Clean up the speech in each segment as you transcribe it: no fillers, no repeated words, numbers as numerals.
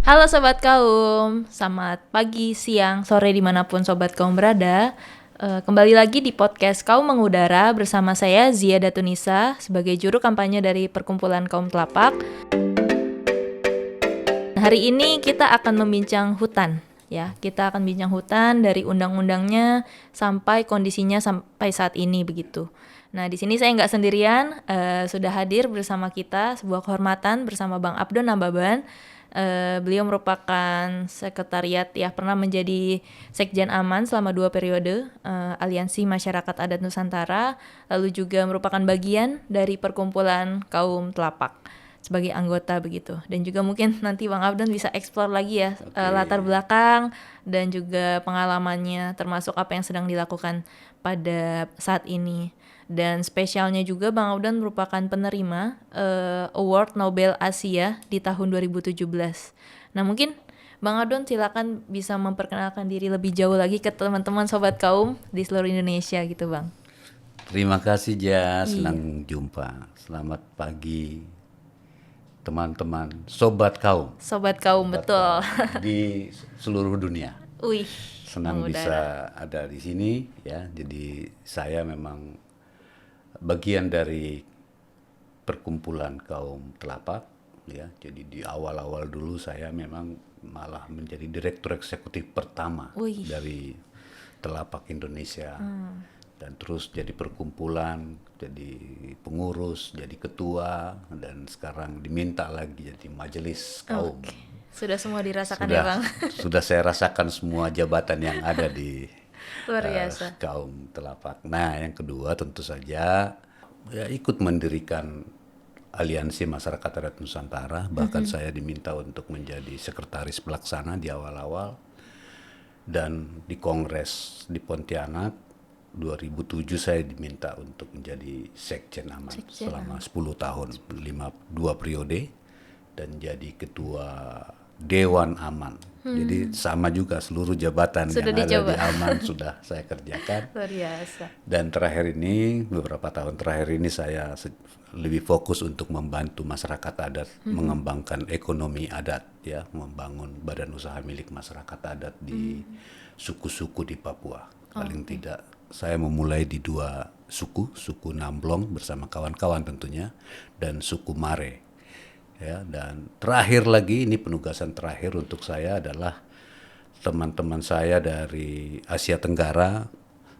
Halo Sobat Kaum, selamat pagi, siang, sore dimanapun Sobat Kaum berada. Kembali lagi di podcast Kaum Mengudara bersama saya Zia Datunisa sebagai juru kampanye dari Perkumpulan Kaum Telapak. Hari ini kita akan membincang hutan, ya. Kita akan bincang hutan dari undang-undangnya sampai kondisinya sampai saat ini begitu. Nah, di sini saya nggak sendirian, sudah hadir bersama kita sebuah kehormatan bersama Bang Abdon Nababan. Beliau merupakan sekretariat ya, pernah menjadi Sekjen Aman selama 2 periode Aliansi Masyarakat Adat Nusantara, lalu juga merupakan bagian dari Perkumpulan Kaum Telapak sebagai anggota begitu. Dan juga mungkin nanti Bang Abdon bisa explore lagi ya latar belakang dan juga pengalamannya termasuk apa yang sedang dilakukan pada saat ini. Dan spesialnya juga Bang Abdon merupakan penerima Award Nobel Asia di tahun 2017. Nah mungkin Bang Abdon silakan bisa memperkenalkan diri lebih jauh lagi ke teman-teman Sobat Kaum di seluruh Indonesia gitu Bang. Terima kasih senang jumpa. Selamat pagi teman-teman Sobat Kaum. Sobat Kaum, betul. Di seluruh dunia. Wih, senang bisa ada di sini ya. Jadi saya memang bagian dari Perkumpulan Kaum Telapak ya. Jadi di awal-awal dulu saya memang malah menjadi direktur eksekutif pertama dari Telapak Indonesia. Dan terus jadi perkumpulan, jadi pengurus, jadi ketua, dan sekarang diminta lagi jadi majelis kaum. Sudah semua dirasakan ya Bang? Sudah saya rasakan semua jabatan yang ada di luar biasa. Kaum Telapak. Nah yang kedua tentu saja ya ikut mendirikan Aliansi Masyarakat Adat Nusantara, bahkan saya diminta untuk menjadi sekretaris pelaksana di awal-awal. Dan di Kongres di Pontianak 2007 saya diminta untuk menjadi Sekjen Aman selama 10 tahun, 2 periode, dan jadi ketua Dewan Aman. Jadi sama juga seluruh jabatan sudah yang dicoba. ada di Aman sudah saya kerjakan. Luar biasa. Dan terakhir ini, beberapa tahun terakhir ini saya lebih fokus untuk membantu masyarakat adat mengembangkan ekonomi adat, ya, membangun badan usaha milik masyarakat adat di suku-suku di Papua. Paling tidak saya memulai di 2 suku Namblong bersama kawan-kawan tentunya, dan suku Mare. Ya, dan terakhir lagi, ini penugasan terakhir untuk saya adalah teman-teman saya dari Asia Tenggara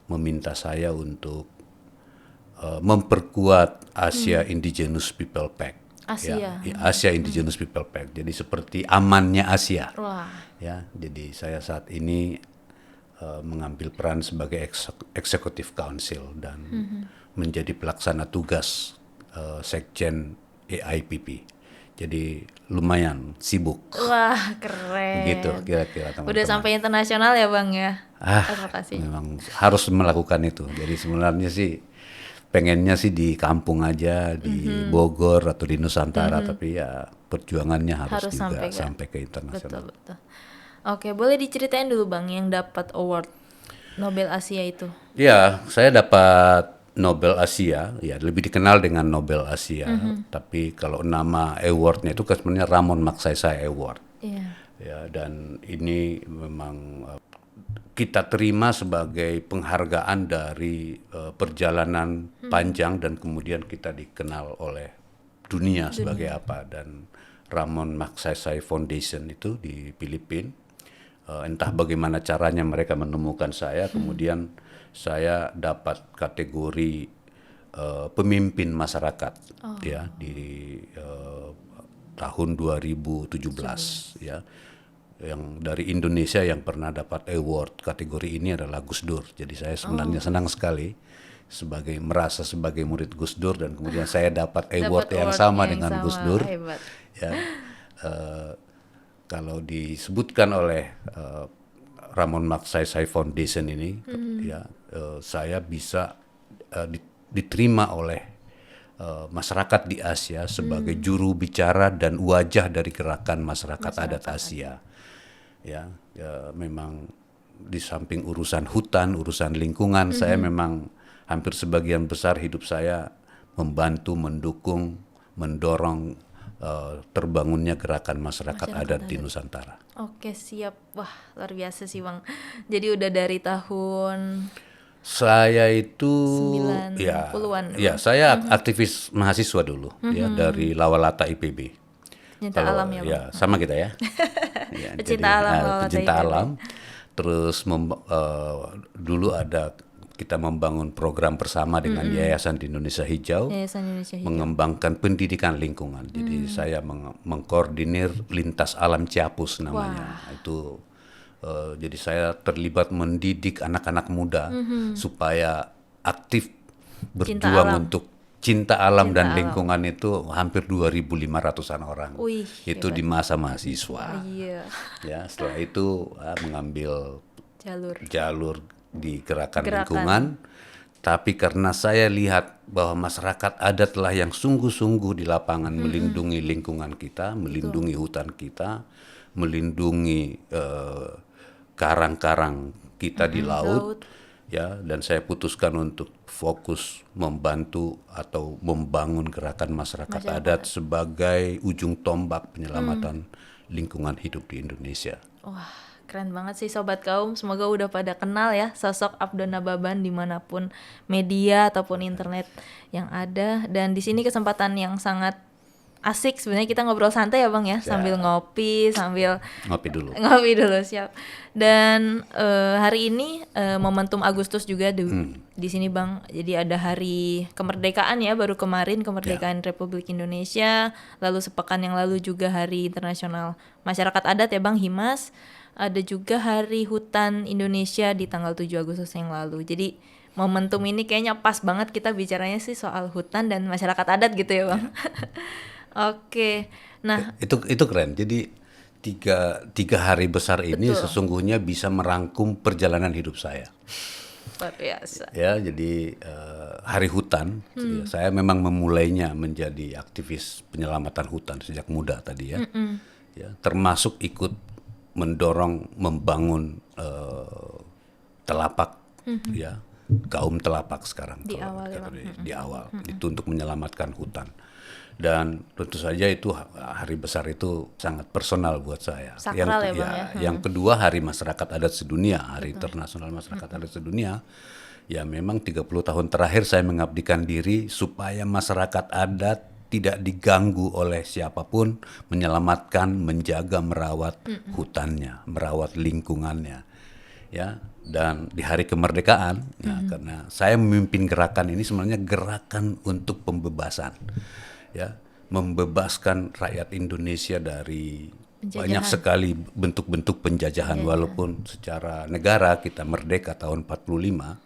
meminta saya untuk memperkuat Asia Indigenous People Pact. Asia. Ya, Asia Indigenous People Pact. Jadi seperti amannya Asia. Wah. Ya, jadi saya saat ini mengambil peran sebagai Executive Council dan menjadi pelaksana tugas Sekjen AIPP. Jadi lumayan sibuk. Wah, keren. Begitu kira-kira teman-teman. Udah sampai internasional ya Bang ya? Terima kasih. Memang harus melakukan itu. Jadi sebenarnya sih pengennya sih di kampung aja, di Bogor atau di Nusantara, tapi ya perjuangannya harus juga sampai ke internasional. Betul. Oke, boleh diceritain dulu Bang yang dapat award Nobel Asia itu? Ya, saya dapat Nobel Asia, ya lebih dikenal dengan Nobel Asia. Tapi kalau nama awardnya itu kan sebenarnya Ramon Magsaysay Award. Ya, dan ini memang kita terima sebagai penghargaan dari perjalanan panjang, dan kemudian kita dikenal oleh dunia sebagai apa. Dan Ramon Magsaysay Foundation itu di Filipina, entah bagaimana caranya mereka menemukan saya, kemudian saya dapat kategori pemimpin masyarakat ya di tahun 2017 ya. Yang dari Indonesia yang pernah dapat award kategori ini adalah Gus Dur. Jadi saya sebenarnya senang sekali merasa sebagai murid Gus Dur, dan kemudian saya dapat award yang sama dengan Gus Dur. Ya, kalau disebutkan oleh Ramon Magsaysay Foundation ini, ya saya bisa diterima oleh masyarakat di Asia sebagai juru bicara dan wajah dari gerakan masyarakat adat Asia. Ya, memang di samping urusan hutan, urusan lingkungan, saya memang hampir sebagian besar hidup saya membantu, mendukung, mendorong terbangunnya gerakan masyarakat adat di Nusantara. Oke, siap. Wah, luar biasa sih Bang. Jadi udah dari tahun Saya itu 90-an ya Bang. saya aktivis mahasiswa dulu ya dari Lawalata IPB. Cinta alam ya Bang. Ya sama kita ya. Ya, Pecinta alam Lawalata pecinta IPB. alam. Terus dulu ada kita membangun program bersama dengan Yayasan di Indonesia Hijau, Yayasan Indonesia Hijau. mengembangkan pendidikan lingkungan. Jadi saya mengkoordinir Lintas Alam Ciapus namanya. Itu jadi saya terlibat mendidik anak-anak muda supaya aktif berjuang untuk cinta alam dan lingkungan. Itu hampir 2.500-an orang. Wih, itu di masa mahasiswa. Iya. Ya, setelah itu mengambil jalur di gerakan lingkungan. Tapi karena saya lihat bahwa masyarakat adatlah yang sungguh-sungguh di lapangan melindungi lingkungan kita, melindungi hutan kita, melindungi karang-karang kita di laut, ya, dan saya putuskan untuk fokus membantu atau membangun gerakan masyarakat adat sebagai ujung tombak penyelamatan lingkungan hidup di Indonesia. Wah, keren banget sih Sobat Kaum. Semoga udah pada kenal ya sosok Abdon Nababan dimanapun media ataupun internet yang ada. Dan di sini kesempatan yang sangat asik sebenarnya, kita ngobrol santai ya Bang ya, sambil ngopi, sambil Ngopi dulu. siap. Dan hari ini momentum Agustus juga di sini Bang. Jadi ada hari kemerdekaan ya, baru kemarin kemerdekaan Republik Indonesia. Lalu sepekan yang lalu juga Hari Internasional Masyarakat Adat ya Bang, HIMAS. Ada juga Hari Hutan Indonesia di tanggal 7 Agustus yang lalu. Jadi momentum ini kayaknya pas banget kita bicaranya sih soal hutan dan masyarakat adat gitu ya Bang. Oke, nah itu keren. Jadi tiga hari besar ini sesungguhnya bisa merangkum perjalanan hidup saya. luar biasa. Ya, jadi Hari Hutan, ya, saya memang memulainya menjadi aktivis penyelamatan hutan sejak muda tadi ya. Ya, termasuk ikut mendorong membangun telapak, ya, kaum telapak sekarang Di awal ya, di awal itu untuk menyelamatkan hutan. Dan tentu saja itu hari besar itu sangat personal buat saya. Sakral ya Bang ya. Yang kedua Hari Masyarakat Adat Sedunia, Hari Internasional Masyarakat Adat Sedunia. Ya memang 30 tahun terakhir saya mengabdikan diri supaya masyarakat adat tidak diganggu oleh siapapun, menyelamatkan, menjaga, merawat hutannya, merawat lingkungannya. Ya, dan di hari kemerdekaan, ya, karena saya memimpin gerakan ini sebenarnya gerakan untuk pembebasan. Ya, membebaskan rakyat Indonesia dari banyak sekali bentuk-bentuk penjajahan. Walaupun secara negara kita merdeka tahun 45,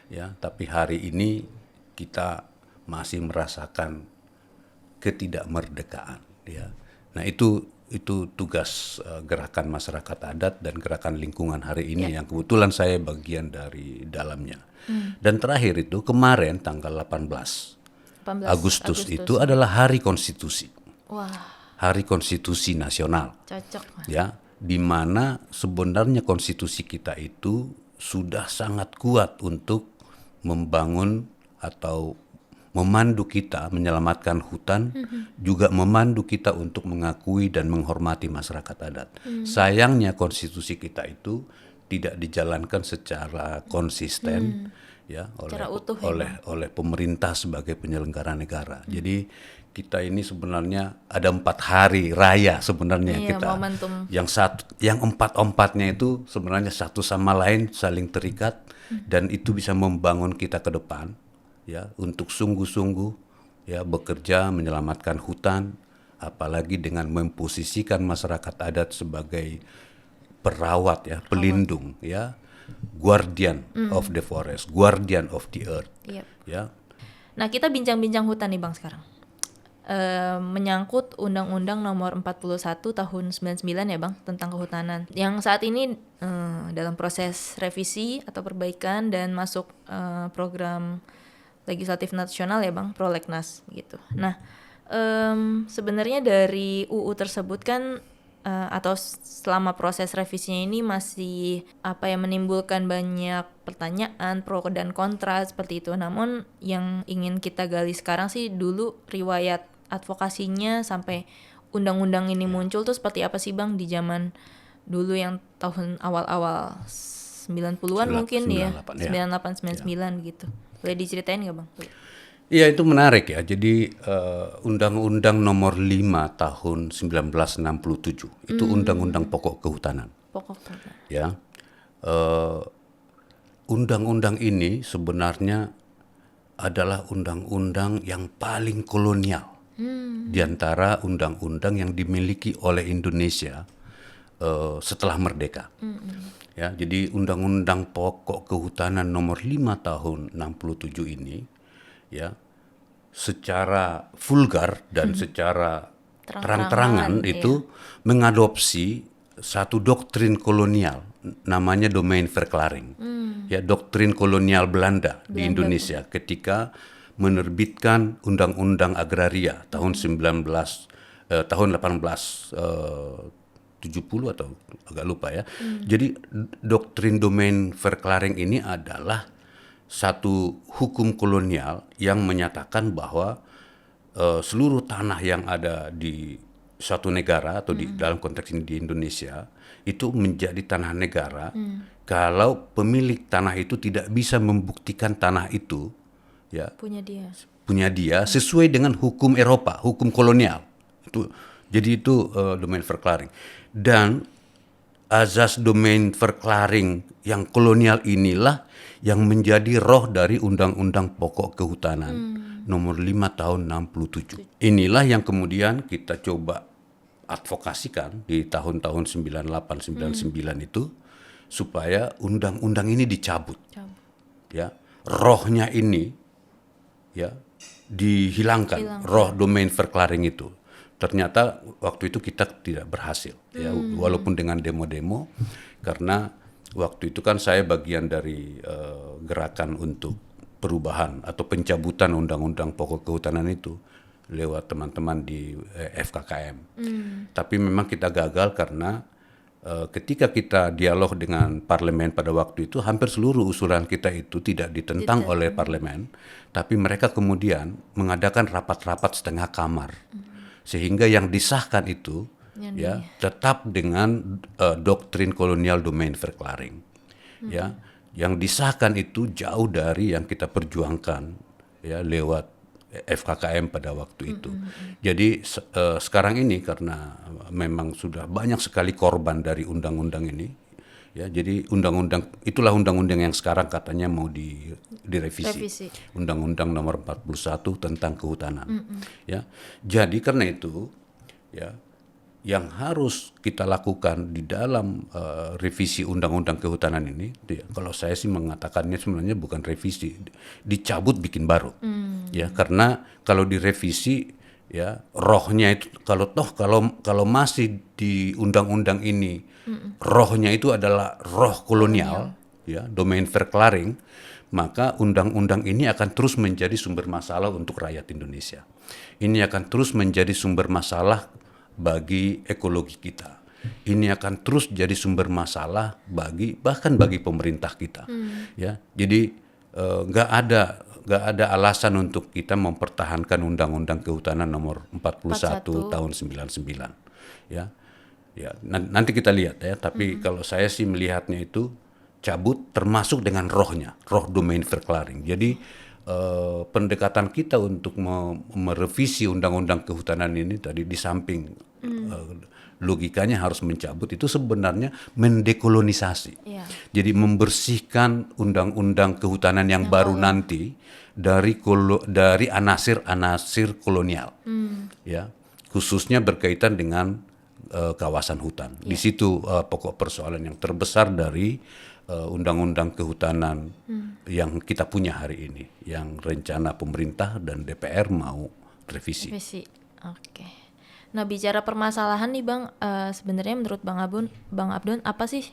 ya, tapi hari ini kita masih merasakan ketidakmerdekaan, ya. Nah, itu tugas gerakan masyarakat adat dan gerakan lingkungan hari ini yang kebetulan saya bagian dari dalamnya. Dan terakhir itu kemarin tanggal 18 Agustus itu adalah Hari Konstitusi. Wah, Hari Konstitusi Nasional. cocok. Ya, di mana sebenarnya konstitusi kita itu sudah sangat kuat untuk membangun atau memandu kita menyelamatkan hutan, juga memandu kita untuk mengakui dan menghormati masyarakat adat. Sayangnya konstitusi kita itu tidak dijalankan secara konsisten, ya, oleh pemerintah sebagai penyelenggara negara. Jadi kita ini sebenarnya ada 4 hari raya sebenarnya kita. Momentum. Yang 4-4-nya itu sebenarnya satu sama lain saling terikat dan itu bisa membangun kita ke depan, ya, untuk sungguh-sungguh, ya, bekerja menyelamatkan hutan, apalagi dengan memposisikan masyarakat adat sebagai perawat, ya, pelindung, ya, guardian of the forest, guardian of the earth. Ya. Nah, kita bincang-bincang hutan nih Bang sekarang. Menyangkut Undang-Undang Nomor 41 Tahun 99 ya Bang, tentang kehutanan. Yang saat ini dalam proses revisi atau perbaikan dan masuk program legislatif nasional ya Bang, Prolegnas gitu. Nah, sebenarnya dari UU tersebut kan atau selama proses revisinya ini masih menimbulkan banyak pertanyaan pro dan kontra seperti itu. Namun yang ingin kita gali sekarang sih dulu riwayat advokasinya sampai undang-undang ini muncul tuh seperti apa sih Bang di zaman dulu yang tahun awal-awal 90-an mungkin 98, ya. 98 99 gitu. Boleh diceritain nggak Bang? Iya, itu menarik ya. Jadi Undang-Undang Nomor 5 Tahun 1967 itu Undang-Undang Pokok Kehutanan. Pokoknya. Ya, undang-undang ini sebenarnya adalah undang-undang yang paling kolonial di antara undang-undang yang dimiliki oleh Indonesia setelah merdeka. Ya, jadi Undang-Undang Pokok Kehutanan Nomor 5 Tahun 67 ini ya secara vulgar dan secara terang-terangan itu mengadopsi satu doktrin kolonial namanya domain verklaring. Ya, doktrin kolonial Belanda di Indonesia ketika menerbitkan Undang-Undang Agraria tahun 1870 atau agak lupa ya. Jadi doktrin domain verklaring ini adalah satu hukum kolonial yang menyatakan bahwa seluruh tanah yang ada di suatu negara atau di dalam konteks ini di Indonesia itu menjadi tanah negara kalau pemilik tanah itu tidak bisa membuktikan tanah itu ya punya dia sesuai dengan hukum Eropa, hukum kolonial. Jadi itu domain verklaring. Dan azas domain verklaring yang kolonial inilah yang menjadi roh dari Undang-Undang Pokok Kehutanan Nomor 5 Tahun 67. Inilah yang kemudian kita coba advokasikan di tahun-tahun 98 99 itu supaya undang-undang ini dicabut. Ya, rohnya ini ya dihilangkan, roh domain verklaring itu. Ternyata waktu itu kita tidak berhasil ya, walaupun dengan demo-demo, karena waktu itu kan saya bagian dari gerakan untuk perubahan atau pencabutan Undang-Undang Pokok Kehutanan itu lewat teman-teman di FKKM. Tapi memang kita gagal karena ketika kita dialog dengan parlemen pada waktu itu, hampir seluruh usulan kita itu tidak ditentang oleh parlemen, tapi mereka kemudian mengadakan rapat-rapat setengah kamar. Sehingga yang disahkan itu ya tetap dengan doktrin kolonial domain verklaring. Ya, yang disahkan itu jauh dari yang kita perjuangkan ya lewat FKKM pada waktu itu. Jadi sekarang ini karena memang sudah banyak sekali korban dari undang-undang ini, ya jadi itulah undang-undang yang sekarang katanya mau direvisi. Undang-Undang Nomor 41 tentang kehutanan. Ya, jadi karena itu ya yang harus kita lakukan di dalam revisi Undang-Undang Kehutanan ini, kalau saya sih mengatakannya sebenarnya bukan revisi, dicabut bikin baru, ya karena kalau direvisi ya rohnya itu kalau masih di undang-undang ini rohnya itu adalah roh kolonial, ya domain verklaring, maka undang-undang ini akan terus menjadi sumber masalah untuk rakyat Indonesia. Ini akan terus menjadi sumber masalah bagi ekologi kita. Ini akan terus jadi sumber masalah bahkan bagi pemerintah kita. Ya, jadi nggak ada alasan untuk kita mempertahankan Undang-Undang Kehutanan Nomor 41 Tahun 99. Ya, nanti kita lihat ya. Tapi kalau saya sih melihatnya itu cabut termasuk dengan rohnya, roh domain verklaring. Jadi pendekatan kita untuk merevisi Undang-Undang Kehutanan ini tadi di samping logikanya harus mencabut, itu sebenarnya mendekolonisasi. Jadi membersihkan Undang-Undang Kehutanan yang baru nanti dari anasir-anasir kolonial. Ya, khususnya berkaitan dengan kawasan hutan. Di situ pokok persoalan yang terbesar dari Undang-Undang Kehutanan yang kita punya hari ini, yang rencana pemerintah dan DPR mau revisi. Oke. Nah, bicara permasalahan nih Bang, sebenarnya menurut Bang Abdon apa sih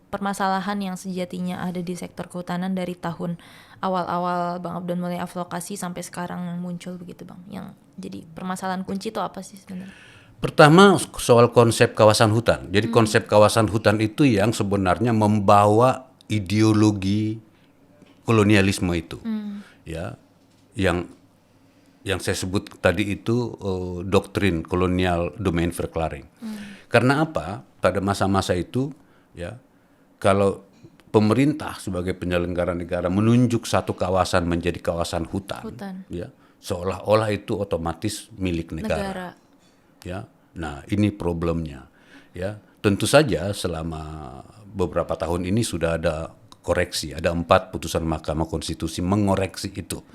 permasalahan yang sejatinya ada di sektor kehutanan dari tahun awal-awal Bang Abdon mulai advokasi sampai sekarang yang muncul begitu Bang? Yang jadi permasalahan kunci itu apa sih sebenarnya? Pertama soal konsep kawasan hutan. Jadi konsep kawasan hutan itu yang sebenarnya membawa ideologi kolonialisme itu, ya, yang yang saya sebut tadi itu doktrin kolonial domain verklaring. Karena apa? Pada masa-masa itu ya, kalau pemerintah sebagai penyelenggara negara menunjuk satu kawasan menjadi kawasan hutan. Ya, seolah-olah itu otomatis milik negara. Ya, nah ini problemnya. Ya, tentu saja selama beberapa tahun ini sudah ada koreksi, ada 4 putusan Mahkamah Konstitusi mengoreksi itu.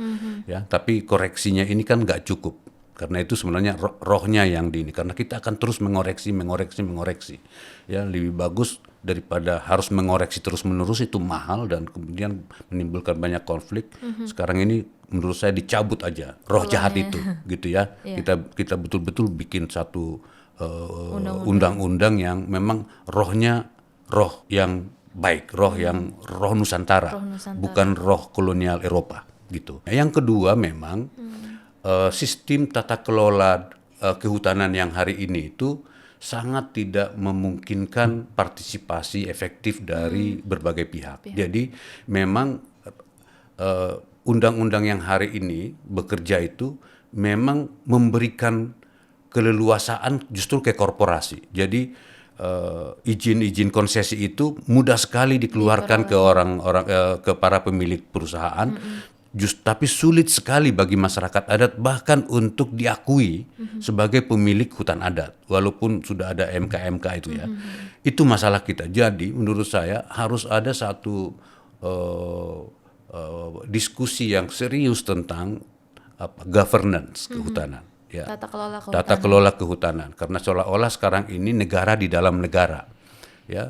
Ya, tapi koreksinya ini kan nggak cukup. Karena itu sebenarnya rohnya yang di ini. Karena kita akan terus mengoreksi. Ya, lebih bagus daripada harus mengoreksi terus-menerus, itu mahal dan kemudian menimbulkan banyak konflik. Sekarang ini menurut saya dicabut aja roh jahat itu, gitu ya. Kita betul-betul bikin satu undang-undang yang memang rohnya roh yang baik, roh Nusantara, bukan roh kolonial Eropa, gitu. Yang kedua memang sistem tata kelola kehutanan yang hari ini itu sangat tidak memungkinkan partisipasi efektif dari berbagai pihak. Jadi memang undang-undang yang hari ini bekerja itu memang memberikan keleluasaan justru ke korporasi. Jadi izin-izin konsesi itu mudah sekali dikeluarkan ke orang-orang, ke para pemilik perusahaan. Tapi sulit sekali bagi masyarakat adat bahkan untuk diakui sebagai pemilik hutan adat, walaupun sudah ada MK itu ya. Itu masalah kita. Jadi menurut saya harus ada satu diskusi yang serius tentang governance kehutanan. Ya. Tata kelola kehutanan. Karena seolah-olah sekarang ini negara di dalam negara. Ya.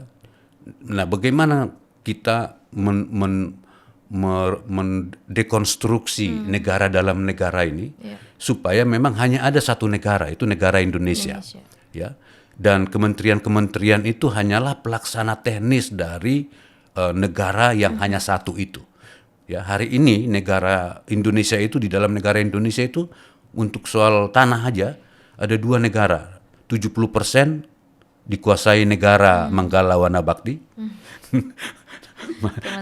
Nah, bagaimana kita mendekonstruksi negara dalam negara ini supaya memang hanya ada satu negara, itu negara Indonesia. Ya. Dan kementerian-kementerian itu hanyalah pelaksana teknis dari negara yang hanya satu itu. Ya, hari ini negara Indonesia itu, di dalam negara Indonesia itu untuk soal tanah aja ada 2 negara. 70% dikuasai negara Manggala Wana Bakti.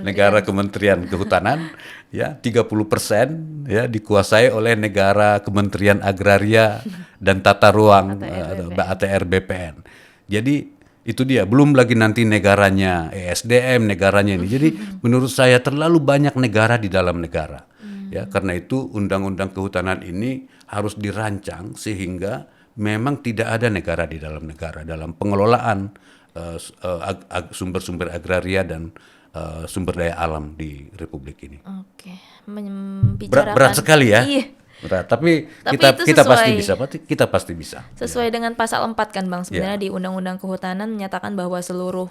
Negara Kementerian Kehutanan, ya 30% ya dikuasai oleh negara Kementerian Agraria dan Tata Ruang ATR BPN. Jadi itu dia, belum lagi nanti negaranya ESDM, negaranya ini. Jadi menurut saya terlalu banyak negara di dalam negara. Ya, karena itu undang-undang kehutanan ini harus dirancang sehingga memang tidak ada negara di dalam negara dalam pengelolaan sumber-sumber agraria dan sumber daya alam di Republik ini. Oke, berat sekali ya. Iya. Berat, tapi kita pasti bisa. Sesuai dengan pasal 4 kan Bang, sebenarnya di Undang-Undang Kehutanan menyatakan bahwa seluruh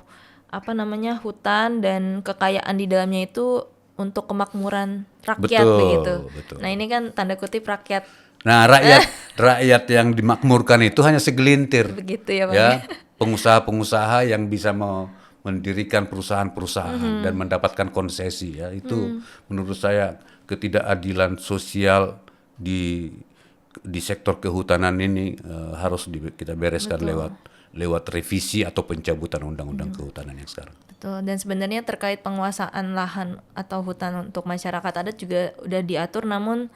hutan dan kekayaan di dalamnya itu untuk kemakmuran rakyat, begitu. Betul. Nah, ini kan tanda kutip rakyat. Nah, rakyat yang dimakmurkan itu hanya segelintir. Begitu ya, Bang. Ya, pengusaha-pengusaha yang bisa mendirikan perusahaan-perusahaan dan mendapatkan konsesi, ya. Itu menurut saya ketidakadilan sosial di sektor kehutanan ini harus kita bereskan lewat revisi atau pencabutan undang-undang kehutanan yang sekarang. Betul. Dan sebenarnya terkait penguasaan lahan atau hutan untuk masyarakat adat juga udah diatur, namun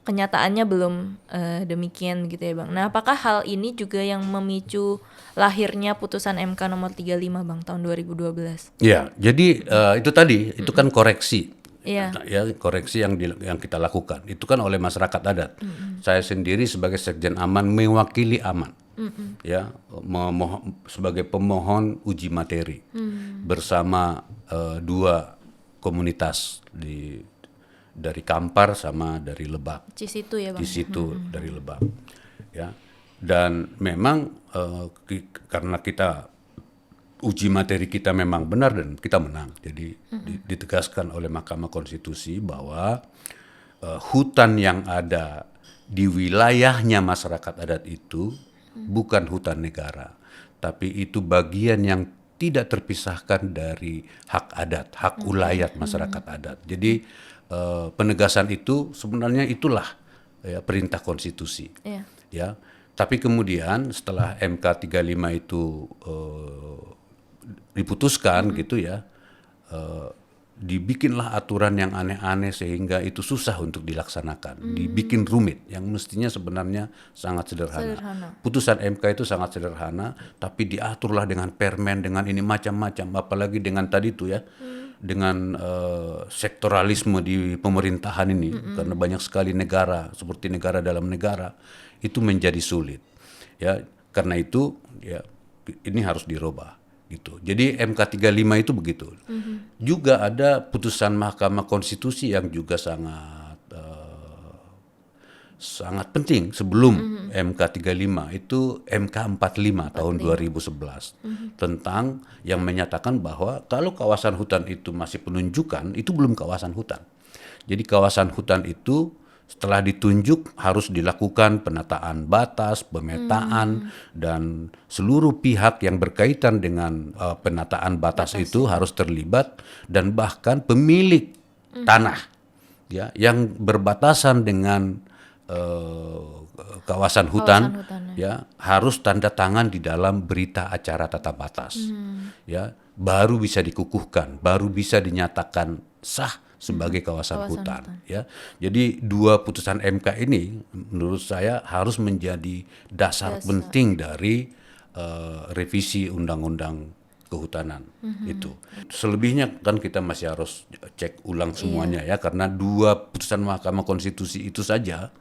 kenyataannya belum demikian gitu ya Bang. Nah, apakah hal ini juga yang memicu lahirnya putusan MK nomor 35 Bang tahun 2012? Ya, jadi itu tadi, itu kan koreksi. Iya. Ya, koreksi yang kita lakukan itu kan oleh masyarakat adat. Saya sendiri sebagai Sekjen Aman mewakili Aman, ya, sebagai pemohon uji materi bersama 2 komunitas dari Kampar sama dari Lebak. Cisitu ya Bang. Cisitu dari Lebak, ya. Dan memang karena kita uji materi kita memang benar dan kita menang. Jadi ditegaskan oleh Mahkamah Konstitusi bahwa hutan yang ada di wilayahnya masyarakat adat itu bukan hutan negara, tapi itu bagian yang tidak terpisahkan dari hak adat, hak ulayat masyarakat adat. Jadi penegasan itu sebenarnya itulah ya, perintah konstitusi. Ya. Tapi kemudian setelah MK 35 itu diputuskan gitu ya, dibikinlah aturan yang aneh-aneh sehingga itu susah untuk dilaksanakan, dibikin rumit yang mestinya sebenarnya sangat sederhana. Putusan MK itu sangat sederhana, tapi diaturlah dengan permen, dengan ini macam-macam, apalagi dengan tadi itu ya, dengan sektoralisme di pemerintahan ini, karena banyak sekali negara seperti negara dalam negara, itu menjadi sulit. Ya, karena itu ya ini harus dirubah. Gitu. Jadi MK 35 itu begitu. Juga ada putusan Mahkamah Konstitusi yang juga sangat penting sebelum MK 35 itu MK 45 tahun 2011 tentang yang menyatakan bahwa kalau kawasan hutan itu masih penunjukan itu belum kawasan hutan. Jadi kawasan hutan itu setelah ditunjuk harus dilakukan penataan batas, pemetaan, dan seluruh pihak yang berkaitan dengan penataan batas itu harus terlibat, dan bahkan pemilik tanah ya yang berbatasan dengan kawasan hutan ya harus tanda tangan di dalam berita acara tata batas ya, baru bisa dikukuhkan, baru bisa dinyatakan sah sebagai kawasan hutan. Ya. Jadi dua putusan MK ini menurut saya harus menjadi dasar penting dari revisi undang-undang kehutanan itu. Selebihnya kan kita masih harus cek ulang semuanya ya, karena dua putusan Mahkamah Konstitusi itu saja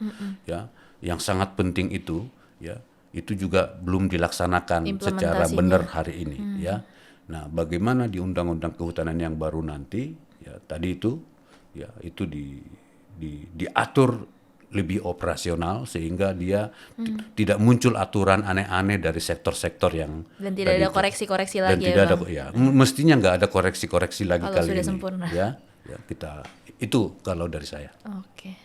ya yang sangat penting itu ya, itu juga belum dilaksanakan secara benar hari ini ya. Nah, bagaimana di undang-undang kehutanan yang baru nanti ya tadi itu ya itu diatur lebih operasional sehingga dia tidak muncul aturan aneh-aneh dari sektor-sektor yang dan tidak ada koreksi-koreksi lagi dan tidak ada mestinya nggak ada koreksi-koreksi lagi kalau kali sudah ini sempurna. ya kita itu kalau dari saya. Oke.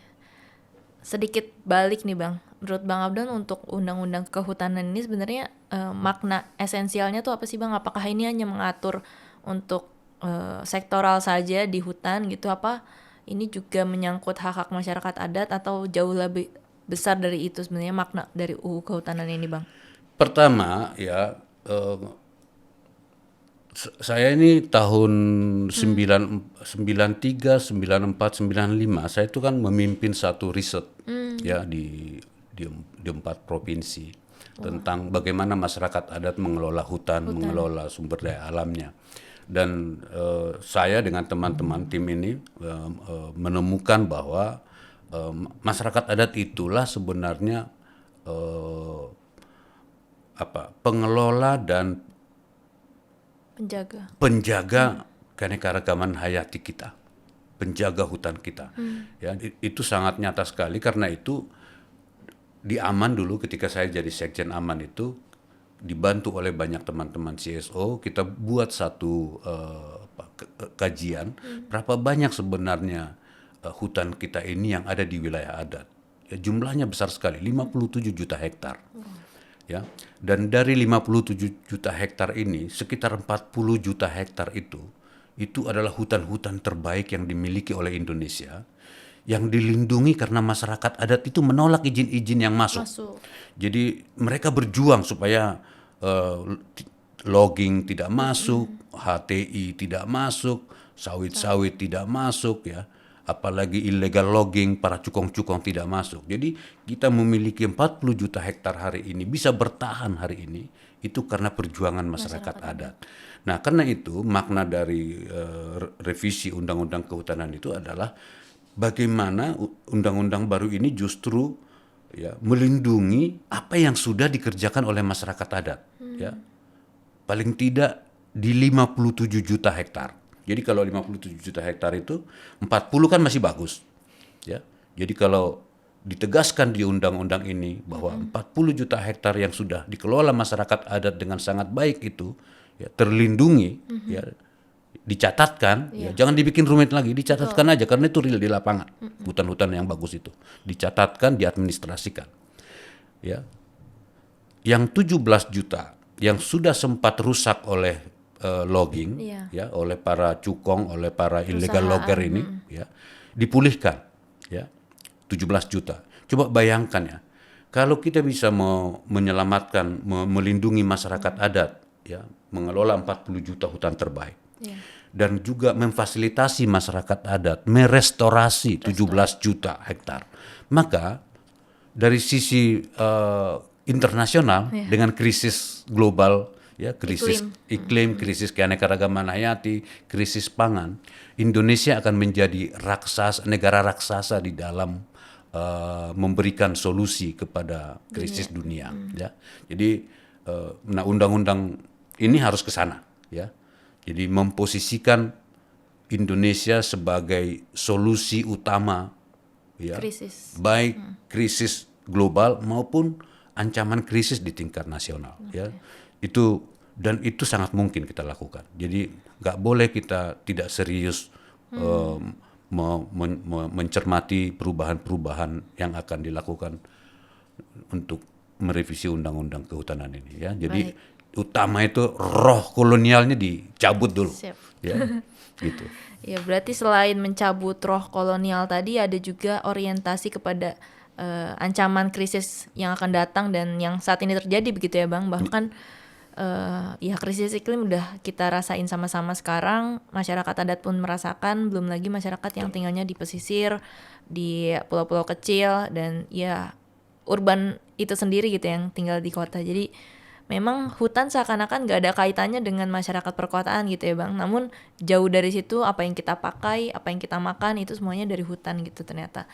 Sedikit balik nih Bang, menurut Bang Abdon untuk undang-undang kehutanan ini sebenarnya makna esensialnya tuh apa sih Bang? Apakah ini hanya mengatur untuk sektoral saja di hutan gitu, apa ini juga menyangkut hak-hak masyarakat adat atau jauh lebih besar dari itu sebenarnya makna dari UU Kehutanan ini Bang? Pertama ya saya ini tahun 93, 94, 95 saya itu kan memimpin satu riset ya di 4 provinsi tentang bagaimana masyarakat adat mengelola hutan, mengelola sumber daya alamnya. Dan saya dengan teman-teman tim ini menemukan bahwa masyarakat adat itulah sebenarnya pengelola dan penjaga keanekaragaman hayati kita, penjaga hutan kita. Ya, itu sangat nyata sekali, karena itu di Aman dulu ketika saya jadi Sekjen Aman itu dibantu oleh banyak teman-teman CSO, kita buat satu kajian berapa banyak sebenarnya hutan kita ini yang ada di wilayah adat. Ya, jumlahnya besar sekali, 57 juta hektar. Ya, dan dari 57 juta hektar ini sekitar 40 juta hektar itu adalah hutan-hutan terbaik yang dimiliki oleh Indonesia, yang dilindungi karena masyarakat adat itu menolak izin-izin yang masuk. Jadi mereka berjuang supaya logging tidak masuk, HTI tidak masuk, sawit-sawit tidak masuk ya, apalagi illegal logging, para cukong-cukong tidak masuk. Jadi kita memiliki 40 juta hektar hari ini, bisa bertahan hari ini, itu karena perjuangan masyarakat adat. Nah, karena itu makna dari revisi Undang-Undang Kehutanan itu adalah bagaimana undang-undang baru ini justru ya melindungi apa yang sudah dikerjakan oleh masyarakat adat ya, paling tidak di 57 juta hektar. Jadi kalau 57 juta hektar itu 40 kan masih bagus ya. Jadi kalau ditegaskan di undang-undang ini bahwa 40 juta hektar yang sudah dikelola masyarakat adat dengan sangat baik itu ya terlindungi ya, dicatatkan ya, jangan dibikin rumit lagi, dicatatkan aja karena itu real di lapangan. Hutan-hutan yang bagus itu dicatatkan, diadministrasikan. Ya. Yang 17 juta yang sudah sempat rusak oleh logging ya, oleh para cukong, oleh para illegal logger ini ya, dipulihkan ya. 17 juta. Coba bayangkan ya. Kalau kita bisa menyelamatkan, melindungi masyarakat adat ya, mengelola 40 juta hutan terbaik. dan juga memfasilitasi masyarakat adat merestorasi 17 juta hektar. Maka dari sisi internasional dengan krisis global, ya, krisis iklim, krisis keanekaragaman hayati, krisis pangan, Indonesia akan menjadi negara raksasa di dalam memberikan solusi kepada krisis dunia. Ya. Jadi nah, undang-undang ini harus ke sana, ya. Jadi memposisikan Indonesia sebagai solusi utama, ya, baik krisis global maupun ancaman krisis di tingkat nasional. Ya, itu sangat mungkin kita lakukan. Jadi nggak boleh kita tidak serius mencermati perubahan-perubahan yang akan dilakukan untuk merevisi undang-undang kehutanan ini. Ya, jadi utama itu roh kolonialnya dicabut dulu. Ya, gitu. Ya, berarti selain mencabut roh kolonial tadi, ada juga orientasi kepada ancaman krisis yang akan datang dan yang saat ini terjadi, begitu ya Bang. Bahkan ya krisis iklim udah kita rasain sama-sama sekarang, masyarakat adat pun merasakan, belum lagi masyarakat yang tinggalnya di pesisir, di pulau-pulau kecil, dan ya urban itu sendiri gitu yang tinggal di kota. Jadi memang hutan seakan-akan gak ada kaitannya dengan masyarakat perkotaan gitu ya Bang. Namun jauh dari situ, apa yang kita pakai, apa yang kita makan, itu semuanya dari hutan gitu ternyata.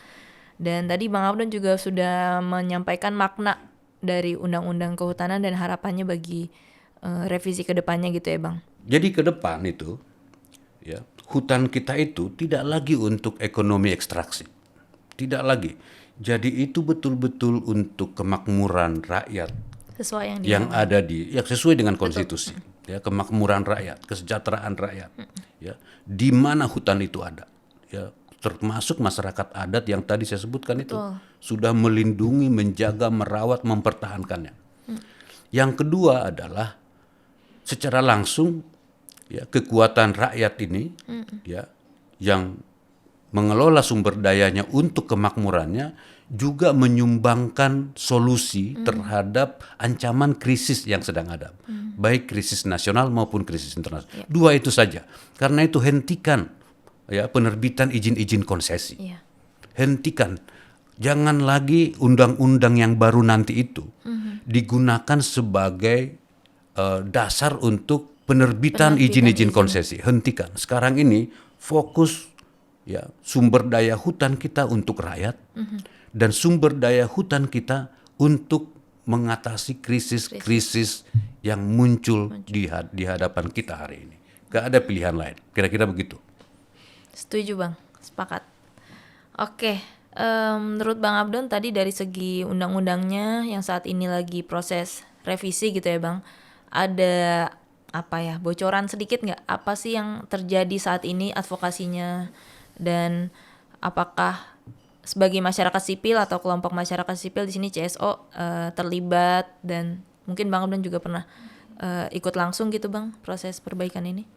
Dan tadi Bang Abdon juga sudah menyampaikan makna dari undang-undang kehutanan dan harapannya bagi revisi ke depannya gitu ya Bang. Jadi ke depan itu, ya, hutan kita itu tidak lagi untuk ekonomi ekstraksi. Tidak lagi. Jadi itu betul-betul untuk kemakmuran rakyat. Sesuai yang ada sesuai dengan konstitusi. Ya, kemakmuran rakyat, kesejahteraan rakyat. Ya, di mana hutan itu ada. Ya, termasuk masyarakat adat yang tadi saya sebutkan. Betul. Itu sudah melindungi, menjaga, merawat, mempertahankannya. Yang kedua adalah secara langsung, ya, kekuatan rakyat ini, ya, yang mengelola sumber dayanya untuk kemakmurannya juga menyumbangkan solusi terhadap ancaman krisis yang sedang ada, baik krisis nasional maupun krisis internasional. Dua itu saja. Karena itu hentikan, ya, penerbitan izin-izin konsesi. Hentikan. Jangan lagi undang-undang yang baru nanti itu digunakan sebagai dasar untuk penerbitan izin-izin konsesi. Hentikan. Sekarang ini fokus, ya, sumber daya hutan kita untuk rakyat dan sumber daya hutan kita untuk mengatasi krisis-krisis yang muncul di hadapan kita hari ini. Gak ada pilihan lain. Kira-kira begitu. Setuju Bang, sepakat. Oke, menurut Bang Abdon tadi dari segi undang-undangnya yang saat ini lagi proses revisi gitu ya Bang, ada apa ya, bocoran sedikit nggak? Apa sih yang terjadi saat ini advokasinya, dan apakah sebagai masyarakat sipil atau kelompok masyarakat sipil di sini CSO terlibat, dan mungkin Bang Abdon juga pernah ikut langsung gitu Bang proses perbaikan ini?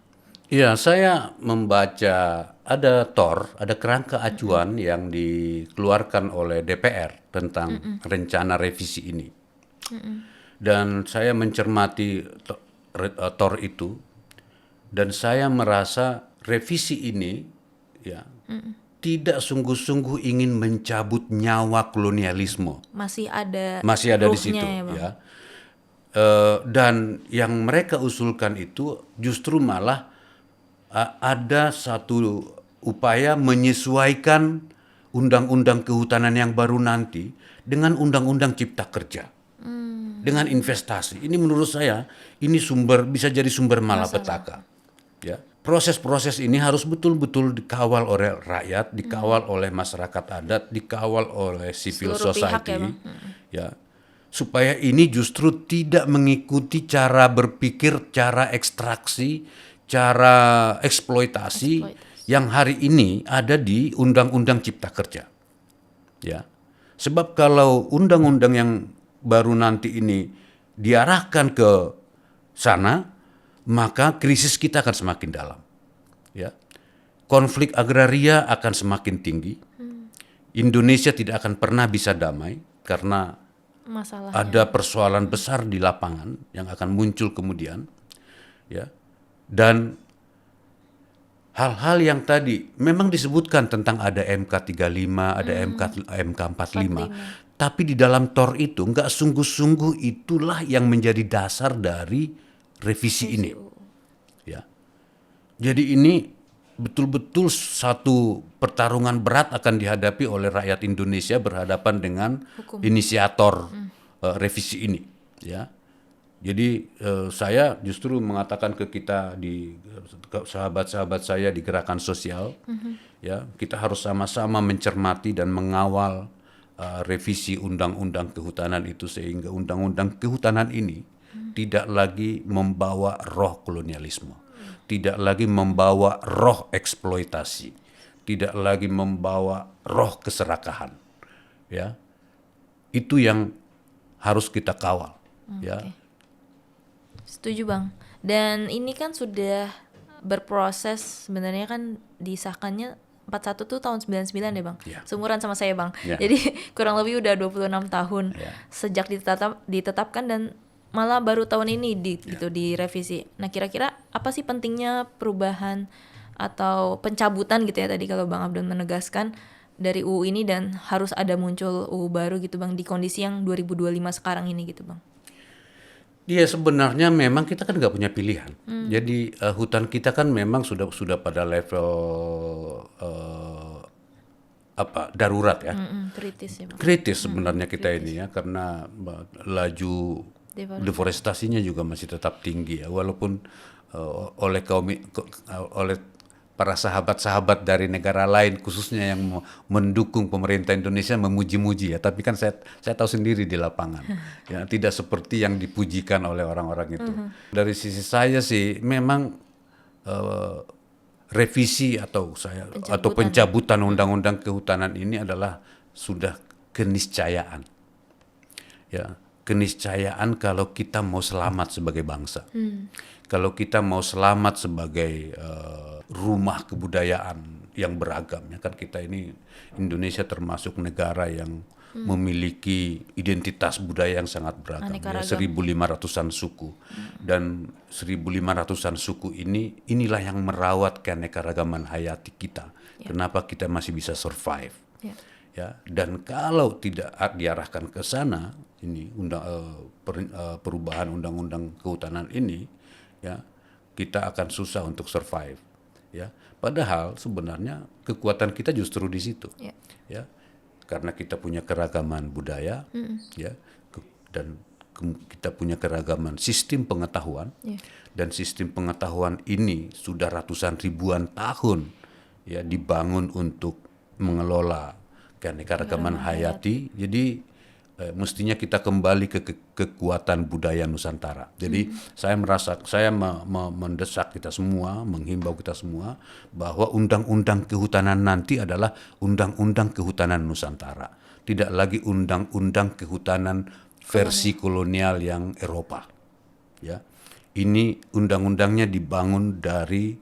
Iya, saya membaca ada kerangka acuan yang dikeluarkan oleh DPR tentang rencana revisi ini. Dan saya mencermati TOR itu, dan saya merasa revisi ini, ya, tidak sungguh-sungguh ingin mencabut nyawa kolonialisme. Masih ada di situ, ya. Dan yang mereka usulkan itu justru malah ada satu upaya menyesuaikan undang-undang kehutanan yang baru nanti dengan undang-undang cipta kerja, dengan investasi. Ini menurut saya ini bisa jadi sumber malapetaka. Ya. Proses-proses ini harus betul-betul dikawal oleh rakyat, dikawal oleh masyarakat adat, dikawal oleh civil society, ya, supaya ini justru tidak mengikuti cara berpikir, cara ekstraksi, cara eksploitasi yang hari ini ada di Undang-Undang Cipta Kerja. Ya. Sebab kalau undang-undang yang baru nanti ini diarahkan ke sana, maka krisis kita akan semakin dalam. Ya. Konflik agraria akan semakin tinggi. Indonesia tidak akan pernah bisa damai karena ada persoalan besar di lapangan yang akan muncul kemudian. Ya. Dan hal-hal yang tadi memang disebutkan tentang ada MK35, ada MK45, tapi di dalam TOR itu nggak sungguh-sungguh itulah yang menjadi dasar dari revisi ini. Ya. Jadi ini betul-betul satu pertarungan berat akan dihadapi oleh rakyat Indonesia berhadapan dengan inisiator revisi ini. Ya. Jadi saya justru mengatakan ke kita ke sahabat-sahabat saya di gerakan sosial, ya kita harus sama-sama mencermati dan mengawal revisi undang-undang kehutanan itu sehingga undang-undang kehutanan ini tidak lagi membawa roh kolonialisme, tidak lagi membawa roh eksploitasi, tidak lagi membawa roh keserakahan, ya itu yang harus kita kawal, ya. Setuju Bang. Dan ini kan sudah berproses, sebenarnya kan disahkannya 41 tuh tahun 99 ya Bang. Yeah. Seumuran sama saya Bang. Yeah. Jadi kurang lebih udah 26 tahun sejak ditetapkan dan malah baru tahun ini gitu direvisi. Nah, kira-kira apa sih pentingnya perubahan atau pencabutan gitu ya tadi kalau Bang Abdon menegaskan dari UU ini dan harus ada muncul UU baru gitu Bang di kondisi yang 2025 sekarang ini gitu Bang. Iya sebenarnya memang kita kan nggak punya pilihan. Jadi hutan kita kan memang sudah pada level darurat ya. Kritis ya Bang. Kritis sebenarnya kita ini ya karena laju deforestasinya juga masih tetap tinggi ya walaupun oleh para sahabat-sahabat dari negara lain khususnya yang mendukung pemerintah Indonesia memuji-muji ya, tapi kan saya tahu sendiri di lapangan ya tidak seperti yang dipujikan oleh orang-orang itu. Dari sisi saya sih memang revisi atau pencabutan undang-undang kehutanan ini adalah sudah keniscayaan. Ya, keniscayaan kalau kita mau selamat sebagai bangsa. Kalau kita mau selamat sebagai rumah kebudayaan yang beragam, ya kan kita ini Indonesia termasuk negara yang memiliki identitas budaya yang sangat beragam, ya, 1.500-an suku. Dan 1.500-an suku inilah yang merawat keanekaragaman hayati kita. Kenapa kita masih bisa survive? Ya, dan kalau tidak diarahkan ke sana, ini perubahan undang-undang kehutanan ini, ya kita akan susah untuk survive. Ya, padahal sebenarnya kekuatan kita justru di situ, ya, karena kita punya keragaman budaya, ya, dan kita punya keragaman sistem pengetahuan, dan sistem pengetahuan ini sudah ratusan ribuan tahun, ya, dibangun untuk mengelola keanekaragaman hayati. Jadi mestinya kita kembali ke kekuatan budaya Nusantara. Jadi saya mendesak kita semua, menghimbau kita semua bahwa undang-undang kehutanan nanti adalah undang-undang kehutanan Nusantara, tidak lagi undang-undang kehutanan versi kolonial yang Eropa. Ya, ini undang-undangnya dibangun dari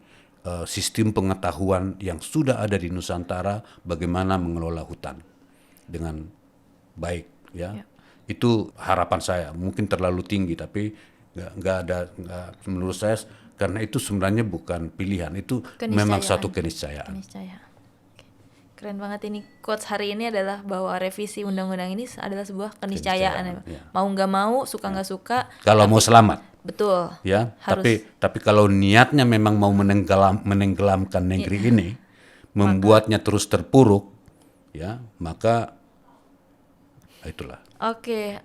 sistem pengetahuan yang sudah ada di Nusantara, bagaimana mengelola hutan dengan baik. Ya, itu harapan saya. Mungkin terlalu tinggi, tapi nggak menurut saya karena itu sebenarnya bukan pilihan, itu memang satu keniscayaan. Keren banget ini quotes hari ini adalah bahwa revisi undang-undang ini adalah sebuah keniscayaan. Mau nggak mau, suka nggak suka. Kalau mau selamat. Betul. Ya, tapi kalau niatnya memang mau menenggelamkan negeri ini, membuatnya terus terpuruk, ya maka itulah. Oke,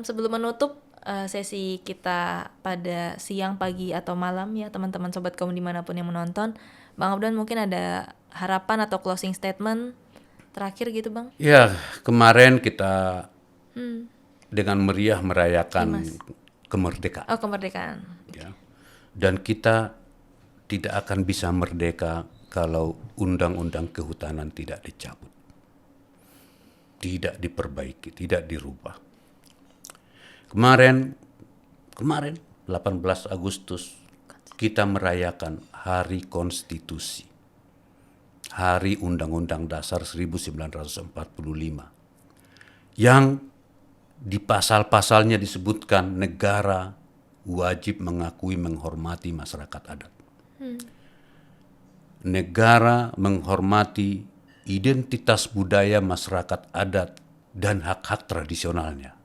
sebelum menutup sesi kita pada siang, pagi, atau malam ya teman-teman Sobat Kaum dimanapun yang menonton, Bang Abdon mungkin ada harapan atau closing statement terakhir gitu Bang? Ya, kemarin kita dengan meriah merayakan kemerdekaan. Oh, kemerdekaan. Ya. Dan kita tidak akan bisa merdeka kalau undang-undang kehutanan tidak dicabut, tidak diperbaiki, tidak dirubah. Kemarin 18 Agustus kita merayakan Hari Konstitusi, Hari Undang-Undang Dasar 1945, yang di pasal-pasalnya disebutkan negara wajib mengakui menghormati masyarakat adat. negara menghormati identitas budaya masyarakat adat dan hak-hak tradisionalnya.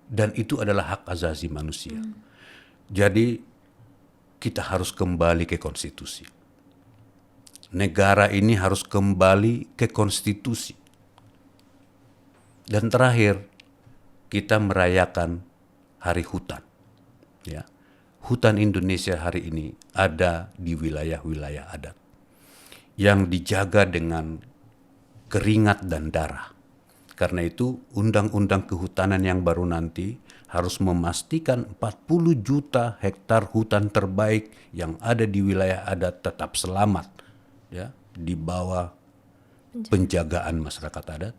Dan itu adalah hak asasi manusia. Jadi kita harus kembali ke konstitusi. Negara ini harus kembali ke konstitusi. Dan terakhir, kita merayakan Hari Hutan. Ya. Hutan Indonesia hari ini ada di wilayah-wilayah adat yang dijaga dengan keringat dan darah. Karena itu undang-undang kehutanan yang baru nanti harus memastikan 40 juta hektar hutan terbaik yang ada di wilayah adat tetap selamat, ya, di bawah penjagaan masyarakat adat.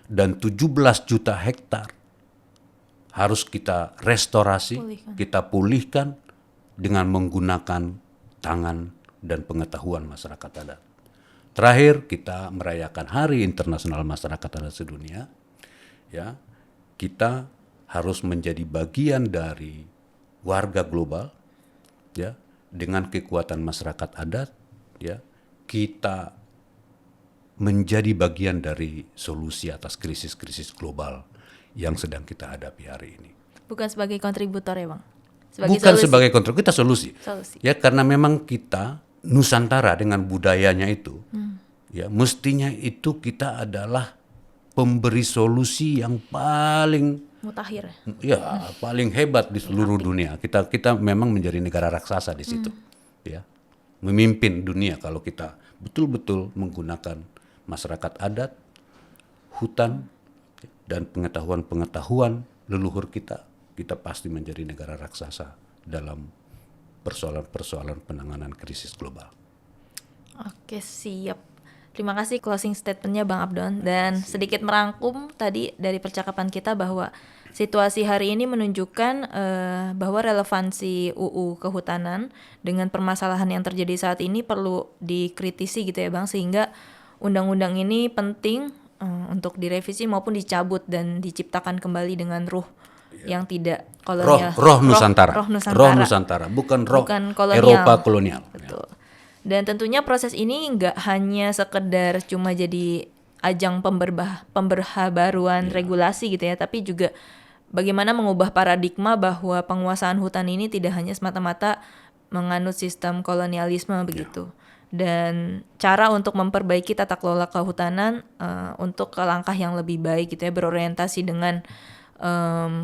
Dan 17 juta hektar harus kita restorasi, kita pulihkan dengan menggunakan tangan dan pengetahuan masyarakat adat. Terakhir, kita merayakan Hari Internasional Masyarakat Adat Sedunia. Ya, kita harus menjadi bagian dari warga global, ya, dengan kekuatan masyarakat adat, ya, kita menjadi bagian dari solusi atas krisis-krisis global yang sedang kita hadapi hari ini. Bukan sebagai kontributor ya Bang? Bukan sebagai kontributor, kita solusi. Solusi. Ya, karena memang kita Nusantara dengan budayanya itu, ya, mestinya itu kita adalah pemberi solusi yang paling mutakhir. Ya, paling hebat di seluruh dunia. Kita memang menjadi negara raksasa di situ. Ya. Memimpin dunia kalau kita betul-betul menggunakan masyarakat adat, hutan, dan pengetahuan-pengetahuan leluhur kita pasti menjadi negara raksasa dalam persoalan-persoalan penanganan krisis global. Oke, siap. Terima kasih closing statement-nya Bang Abdon. Dan sedikit merangkum tadi dari percakapan kita bahwa situasi hari ini menunjukkan bahwa relevansi UU Kehutanan dengan permasalahan yang terjadi saat ini perlu dikritisi gitu ya Bang, sehingga undang-undang ini penting untuk direvisi maupun dicabut dan diciptakan kembali dengan ruh yang tidak kolonial. Roh Nusantara. Roh Nusantara, bukan kolonial. Eropa kolonial. Betul. Dan tentunya proses ini nggak hanya sekedar cuma jadi ajang pemberhabaruan regulasi gitu ya, tapi juga bagaimana mengubah paradigma bahwa penguasaan hutan ini tidak hanya semata-mata menganut sistem kolonialisme begitu. Dan cara untuk memperbaiki tata kelola kehutanan untuk ke langkah yang lebih baik gitu ya, berorientasi dengan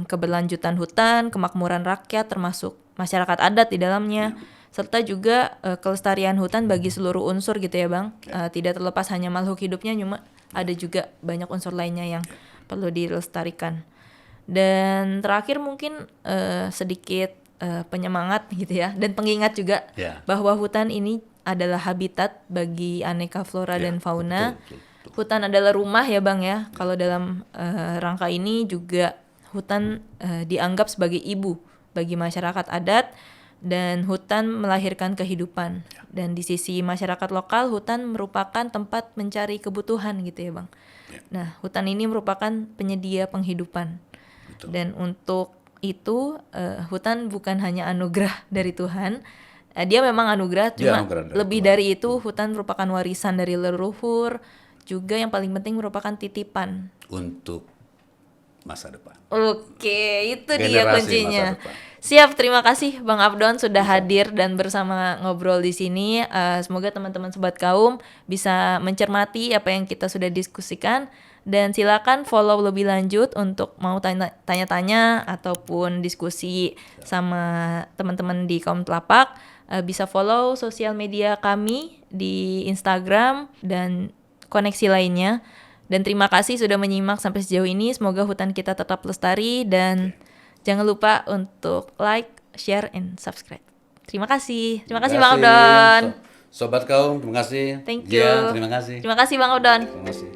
keberlanjutan hutan, kemakmuran rakyat termasuk masyarakat adat di dalamnya, serta juga kelestarian hutan bagi seluruh unsur gitu ya Bang. Tidak terlepas hanya makhluk hidupnya, cuma ada juga banyak unsur lainnya yang perlu dilestarikan. Dan terakhir mungkin sedikit penyemangat gitu ya, dan pengingat juga bahwa hutan ini adalah habitat bagi aneka flora dan fauna. Betul. Hutan adalah rumah ya Bang ya. Kalau dalam rangka ini juga hutan dianggap sebagai ibu bagi masyarakat adat, dan hutan melahirkan kehidupan. Dan di sisi masyarakat lokal, hutan merupakan tempat mencari kebutuhan gitu ya Bang. Nah, hutan ini merupakan penyedia penghidupan. Betul. Dan untuk itu hutan bukan hanya anugerah dari Tuhan. Dia memang anugerah, cuma lebih dari itu hutan merupakan warisan dari leluhur, juga yang paling penting merupakan titipan untuk masa depan. Oke, itu dia kuncinya. Siap, terima kasih Bang Abdon sudah hadir dan bersama ngobrol di sini. Semoga teman-teman Sobat Kaum bisa mencermati apa yang kita sudah diskusikan, dan silakan follow lebih lanjut untuk mau tanya-tanya ataupun diskusi sama teman-teman di Kaum Telapak. Bisa follow sosial media kami di Instagram dan koneksi lainnya. Dan terima kasih sudah menyimak sampai sejauh ini. Semoga hutan kita tetap lestari, dan jangan lupa untuk like, share, and subscribe. Terima kasih. Terima kasih Bang Abdon. Sobat Kaum, terima kasih. Thank you. Terima kasih. Terima kasih Bang Abdon. Terima kasih.